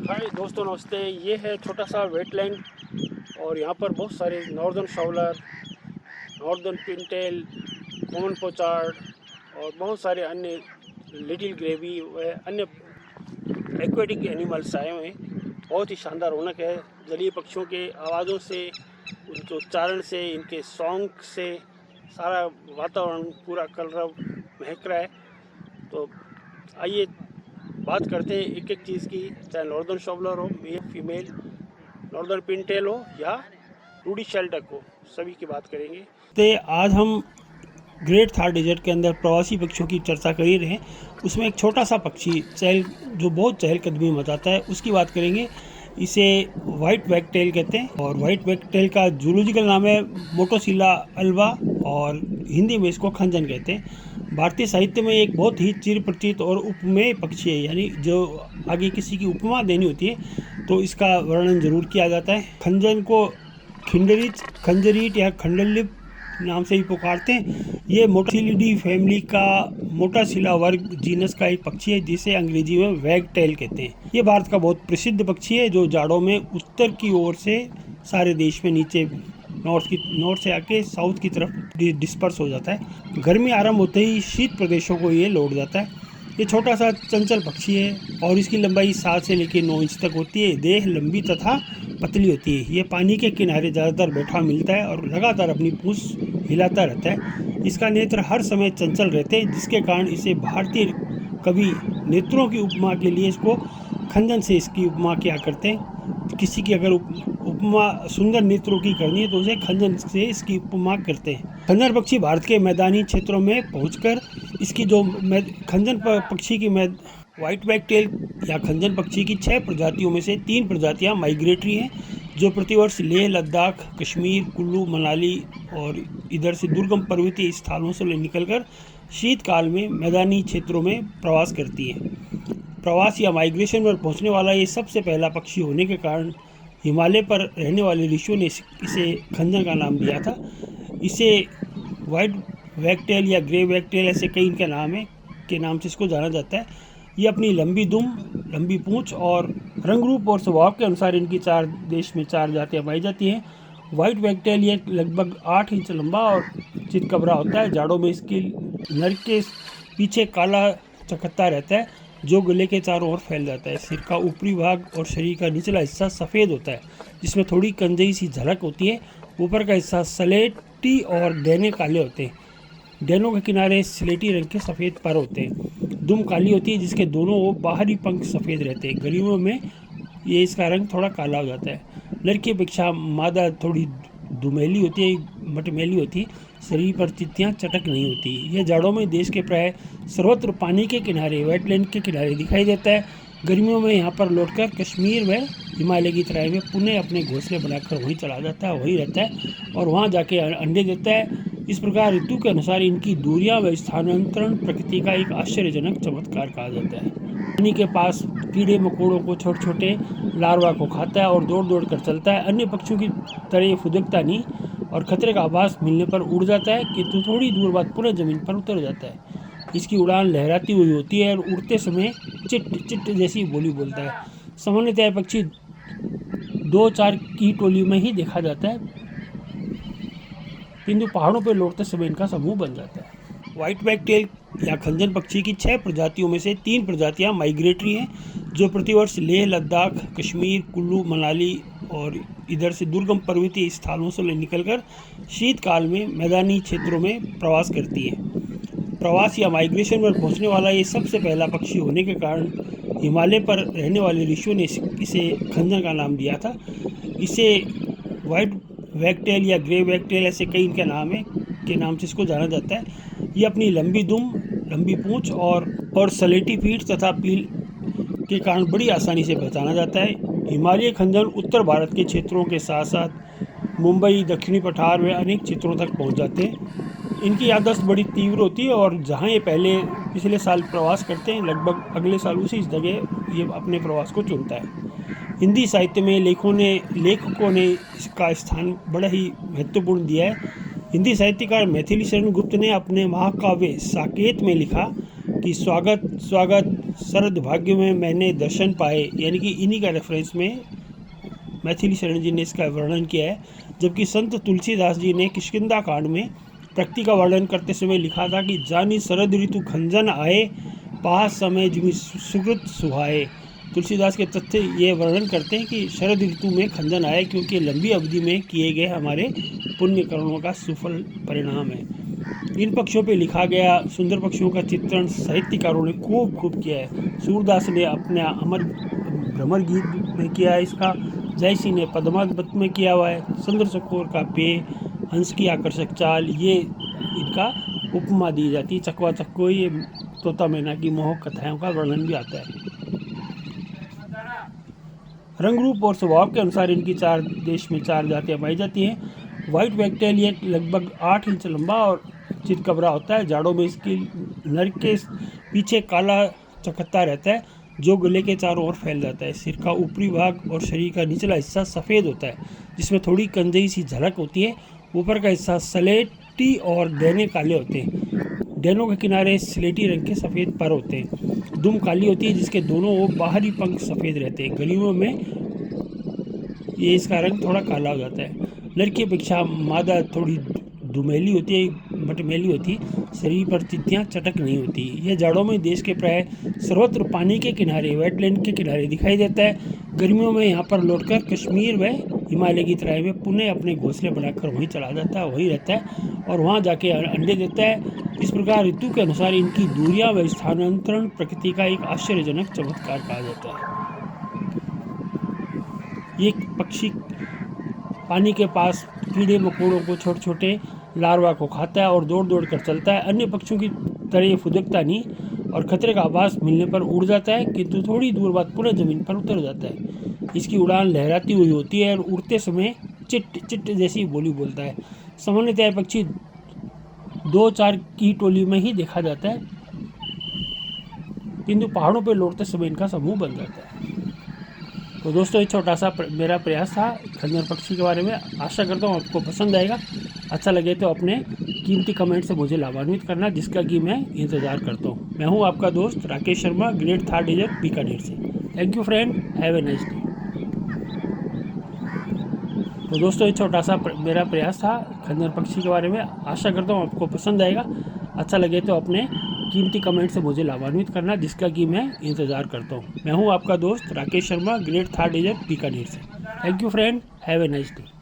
हाय दोस्तों, नमस्ते। ये है छोटा सा वेटलैंड और यहाँ पर बहुत सारे northern shoveler, northern pintail, common pochard और बहुत सारे अन्य लिटिल ग्रेवी व अन्य एक्वेटिक एनिमल्स आए हुए हैं। बहुत ही शानदार रौनक है। जलीय पक्षियों के आवाज़ों से, उनके उच्चारण से, इनके सॉन्ग से सारा वातावरण पूरा कलरव महक रहा है। तो आइए बात करते हैं एक एक चीज़ की, चाहे नॉर्दर्न शॉबलर हो, मेल फीमेल, नॉर्दर्न पिनटेल हो या रूडी शेल्डक हो, सभी की बात करेंगे। तो आज हम ग्रेट थार डेजर्ट के अंदर प्रवासी पक्षियों की चर्चा कर ही रहे हैं। उसमें एक छोटा सा पक्षी जो बहुत चहलकदमी मचाता है, उसकी बात करेंगे। इसे वाइट वैगटेल कहते हैं और वाइट वैगटेल का जूलॉजिकल नाम है मोटोसिला अल्वा और हिंदी में इसको खंजन कहते हैं। भारतीय साहित्य में एक बहुत ही चिर परिचित और उपमेय पक्षी है, यानी जो आगे किसी की उपमा देनी होती है तो इसका वर्णन जरूर किया जाता है। खंजन को खिंडरिच, खंजरीट या खंडलिप नाम से भी पुकारते हैं। ये मोटासिलिडी फैमिली का मोटासिला वर्ग जीनस का एक पक्षी है, जिसे अंग्रेजी में वैगटेल कहते हैं। ये भारत का बहुत प्रसिद्ध पक्षी है जो जाड़ों में उत्तर की ओर से सारे देश में नीचे नॉर्थ से आके साउथ की तरफ डिस्पर्स हो जाता है। गर्मी आरंभ होते ही शीत प्रदेशों को ये लौट जाता है। ये छोटा सा चंचल पक्षी है और इसकी लंबाई 7 से लेकर 9 इंच तक होती है। देह लंबी तथा पतली होती है। ये पानी के किनारे ज़्यादातर बैठा मिलता है और लगातार अपनी पूंछ हिलाता रहता है। इसका नेत्र हर समय चंचल रहते हैं, जिसके कारण इसे भारतीय कवि नेत्रों की उपमा के लिए इसको खंजन से इसकी उपमा किया करते हैं। किसी की अगर उपमा सुंदर नेत्रों की करनी है तो उसे खंजन से इसकी उपमा करते हैं। खंजर पक्षी भारत के मैदानी क्षेत्रों में पहुंचकर इसकी जो खंजन पक्षी की व्हाइट वैगटेल या खंजन पक्षी की 6 प्रजातियों में से 3 प्रजातियां माइग्रेटरी हैं, जो प्रतिवर्ष लेह, लद्दाख, कश्मीर, कुल्लू, मनाली और इधर से दुर्गम पर्वतीय स्थानों से निकलकर शीतकाल में मैदानी क्षेत्रों में प्रवास करती हैं। प्रवास या माइग्रेशन पर पहुंचने वाला ये सबसे पहला पक्षी होने के कारण हिमालय पर रहने वाले ऋषियों ने इसे खंजन का नाम दिया था। इसे वाइट वैगटेल या ग्रे वैगटेल, ऐसे कई इनके नाम है के नाम से इसको जाना जाता है। ये अपनी लंबी दुम, लंबी पूंछ और रंग रूप और स्वभाव के अनुसार इनकी 4 देश में 4 जातियाँ पाई जाती हैं। वाइट वैगटेल ये लगभग 8 इंच लंबा और चितकबरा होता है। जाड़ों में इसकी नर के पीछे काला चकत्ता रहता है जो गले के चारों ओर फैल जाता है। सिर का ऊपरी भाग और शरीर का निचला हिस्सा सफ़ेद होता है, जिसमें थोड़ी कंजई सी झलक होती है। ऊपर का हिस्सा सलेटी और डैने काले होते हैं। डैनों के किनारे स्लेटी रंग के सफ़ेद पर होते हैं। दुम काली होती है, जिसके दोनों ओर बाहरी पंख सफ़ेद रहते हैं। गर्मियों में ये इसका रंग थोड़ा काला हो जाता है। नर की अपेक्षा मादा थोड़ी दुमेली होती है, मटमेली होती है। शरीर पर चित्तियाँ चटक नहीं होती। यह जाड़ों में देश के प्राय सर्वत्र पानी के किनारे, वेटलैंड के किनारे दिखाई देता है। गर्मियों में यहाँ पर लौटकर कश्मीर व हिमालय की तराई में पुनः अपने घोंसले बनाकर वहीं चला जाता है, वहीं रहता है और वहाँ जाके अंडे देता है। इस प्रकार ऋतु के अनुसार इनकी दूरियां व स्थानांतरण प्रकृति का एक आश्चर्यजनक चमत्कार कहा जाता है। पानी के पास कीड़े मकोड़ों को, छोटे छोटे लार्वा को खाता है और दौड़ दौड़ कर चलता है। अन्य पक्षियों की तरह फुदकता नहीं और खतरे का आभास मिलने पर उड़ जाता है, किंतु थोड़ी दूर बाद पुनः जमीन पर उतर जाता है। इसकी उड़ान लहराती हुई होती है और उड़ते समय चिट चिट जैसी बोली बोलता है। सामान्यतः पक्षी 2-4 की टोली में ही देखा जाता है, किंतु पहाड़ों पर लौटते समय इनका समूह बन जाता है। व्हाइट वैगटेल या खंजन पक्षी की 6 प्रजातियों में से 3 प्रजातियां माइग्रेटरी हैं, जो प्रतिवर्ष लेह, लद्दाख, कश्मीर, कुल्लू, मनाली और इधर से दुर्गम पर्वतीय स्थानों से निकलकर शीतकाल में मैदानी क्षेत्रों में प्रवास करती है। प्रवास या माइग्रेशन पर पहुंचने वाला ये सबसे पहला पक्षी होने के कारण हिमालय पर रहने वाले ऋषियों ने इसे खंजन का नाम दिया था। इसे वाइट वैगटेल या ग्रे वैगटेल, ऐसे कई इनके नाम है के नाम से इसको जाना जाता है। ये अपनी लंबी दुम, लंबी पूंछ और सलेटी पीठ तथा पील के कारण बड़ी आसानी से पहचाना जाता है। हिमालय खंजन उत्तर भारत के क्षेत्रों के साथ साथ मुंबई, दक्षिणी पठार व अनेक क्षेत्रों तक पहुंच जाते हैं। इनकी याददाश्त बड़ी तीव्र होती है और जहां ये पिछले साल प्रवास करते हैं, लगभग अगले साल उसी जगह ये अपने प्रवास को चुनता है। हिंदी साहित्य में लेखकों ने इसका स्थान बड़ा ही महत्वपूर्ण दिया है। हिंदी साहित्यकार मैथिली शरण गुप्त ने अपने महाकाव्य साकेत में लिखा कि स्वागत स्वागत शरद भाग्य में मैंने दर्शन पाए, यानी कि इन्हीं का रेफरेंस में मैथिली शरण जी ने इसका वर्णन किया है। जबकि संत तुलसीदास जी ने किष्किंधा कांड में प्रकृति का वर्णन करते समय लिखा था कि जानी शरद ऋतु खंजन आए, पास समय जिमी सुकृत सुहाए। तुलसीदास के तथ्य ये वर्णन करते हैं कि शरद ऋतु में खंजन आए क्योंकि लंबी अवधि में किए गए हमारे पुण्य कर्मों का सुफल परिणाम है। इन पक्षियों पे लिखा गया सुंदर पक्षियों का चित्रण साहित्यकारों ने खूब किया है। सूरदास ने अपने अमर भ्रमर गीत में किया है इसका, जयसी ने पद्मावत में किया हुआ है। सुंदर चकोर का पेय, हंस की आकर्षक चाल, ये इनका उपमा दी जाती है। चकवा चक्को, ये तोता मैना की मोहक कथाओं का वर्णन भी आता है। रंग रूप और स्वभाव के अनुसार इनकी देश में चार जातियाँ पाई जाती हैं। व्हाइट वैगटेल ये लगभग 8 इंच लंबा और चितकबरा होता है। जाड़ों में इसकी नर के पीछे काला चकत्ता रहता है जो गले के चारों ओर फैल जाता है। सिर का ऊपरी भाग और शरीर का निचला हिस्सा सफ़ेद होता है जिसमें थोड़ी कंजई सी झलक होती है। ऊपर का हिस्सा सलेटी और डैने काले होते हैं। डैनों के किनारे स्लेटी रंग के सफ़ेद पर होते हैं। दुम काली होती है जिसके दोनों ओर बाहरी पंख सफ़ेद रहते हैं। गलियों में ये इसका रंग थोड़ा काला हो जाता है। नर की अपेक्षा मादा थोड़ी दुमेली होती है, मटमेली होती है। शरीर पर तितियाँ चटक नहीं होती। यह जाड़ों में देश के प्राय सर्वत्र पानी के किनारे, वेटलैंड के किनारे दिखाई देता है। गर्मियों में यहाँ पर लौटकर कश्मीर व हिमालय की तराई में पुनः अपने घोंसले बनाकर वहीं चला जाता है, वहीं रहता है और वहाँ जाके अंडे देता है। इस प्रकार ऋतु के अनुसार इनकी दूरियाँ व स्थानांतरण प्रकृति का एक आश्चर्यजनक चमत्कार कहा जाता है। ये पक्षी पानी के पास कीड़े मकोड़ों को, छोटे छोटे लार्वा को खाता है और दौड़ कर चलता है। अन्य पक्षियों की तरह ये फुदकता नहीं और खतरे का आभास मिलने पर उड़ जाता है, किंतु थोड़ी दूर बाद पुनः ज़मीन पर उतर जाता है। इसकी उड़ान लहराती हुई होती है और उड़ते समय चिट चिट जैसी बोली बोलता है। सामान्यतः पक्षी 2-4 की टोली में ही देखा जाता है, किंतु पहाड़ों पर लौटते समय इनका समूह बन जाता है। तो दोस्तों, ये छोटा सा मेरा प्रयास था खंजर पक्षी के बारे में। आशा करता हूँ आपको पसंद आएगा। अच्छा लगे तो अपने कीमती कमेंट से मुझे लाभान्वित करना, जिसका कि मैं इंतज़ार करता हूँ। मैं हूँ आपका दोस्त Rakesh Sharma, grade 3rd division Bikaner से। Thank you friend, have a nice day. तो दोस्तों, ये छोटा सा मेरा प्रयास था खंजर पक्षी के बारे में। आशा करता हूँ आपको पसंद आएगा। अच्छा लगे तो अपने कीमती कमेंट से मुझे लाभान्वित करना, जिसका कि मैं इंतज़ार करता हूँ। मैं हूँ आपका दोस्त Rakesh Sharma, grade 3rd division Bikaner से। Thank you friend, have a nice day.